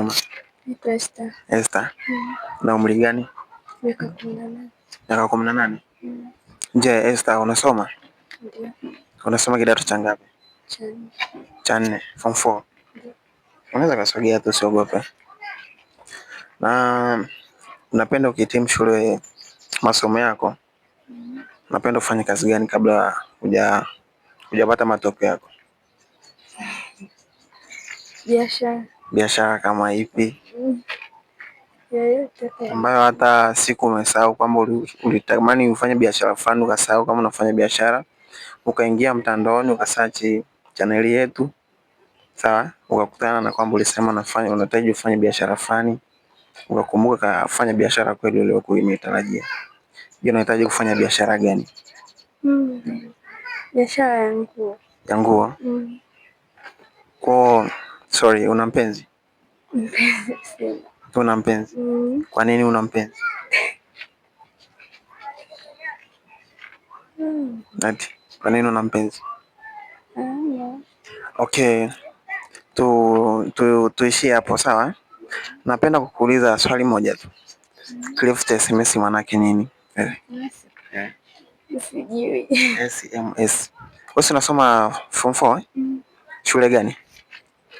unasoma? Naitwa Esther. Esther. Na umri gani? Miaka 18. Miaka 18? Je, Esther unasoma? Ndio. Unasoma kidato cha ngapi? Cha 4, form 4. Ndio. Unaweza kusogea tu, usiogope. Na unapenda ukihitimu shule masomo yako, unapenda ufanye kazi gani kabla hujapata matokeo yako? Biashara. Biashara kama ipi? Yoyote. Ambayo hata siku umesahau kwamba ulitamani ufanye biashara fulani, ukasahau kama unafanya biashara, ukaingia mtandaoni ukasearch channel yetu, sawa, ukakutana na kwamba ulisema unahitaji ufanye biashara fulani, ukakumbuka kafanya biashara kweli uliyokuwa umetarajia. Je, unahitaji kufanya biashara gani? Biashara ya nguo. Ya nguo? Sorry, una mpenzi? Mpenzi. Una mpenzi? Kwa nini una mpenzi? Ati, kwa nini una mpenzi? Okay. Tuishie hapo, sawa? Napenda kukuuliza swali moja tu. Kirefu cha SMS maana yake nini? Sijui. SMS. Wewe unasoma form 4? Shule gani?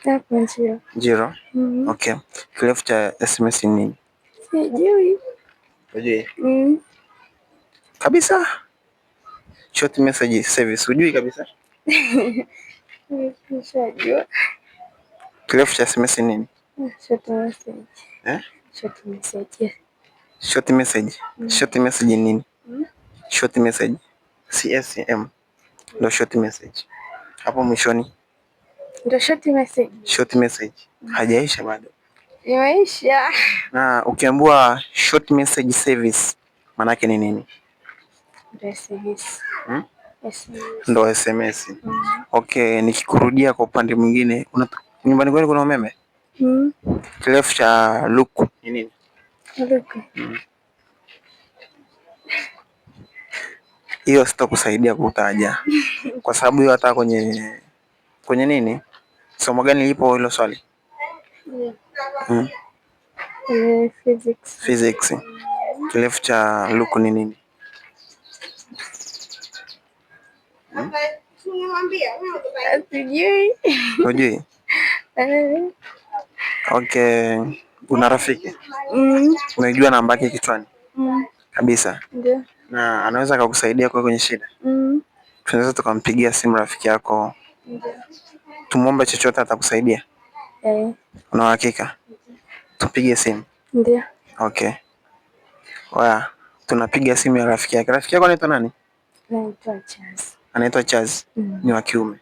Hapo Njiro. Njiro? Okay. Kirefu cha SMS ni nini? Sijui. Hujui? Kabisa? Short message service. Hujui kabisa? Nishajua. Kirefu cha SMS ni nini? Short message. Short message. Short message. Short message ni nini? Short message. CSM. Ndio short message. Hapo mwishoni. Ndio short message. Short message. Hajaisha bado. Imeisha. Na ukiambiwa short message service maana yake ni nini? Ndio SMS. Ndio SMS. Okay, nikikurudia kwa upande mwingine, nyumbani kwenu kuna umeme? Kirefu cha luku ni nini? Luku. Hiyo sitakusaidia kutaja. Kwa sababu hiyo hata kwenye nini? Somo gani lipo hilo swali? Physics. Physics. Kirefu cha luku ni nini? Sijui. Hujui? Okay, una rafiki? Unajua namba yake kichwani? Kabisa. Ndio. Na anaweza kukusaidia kwenye shida? Tunaweza tukampigia simu rafiki yako. Ndio. Tumuombe chochote atakusaidia? Una uhakika? Tupige simu? Ndio. Okay. Waya, tunapiga simu ya rafiki yako. Rafiki yako anaitwa nani? Anaitwa Charles. Anaitwa Charles. Ni wa kiume.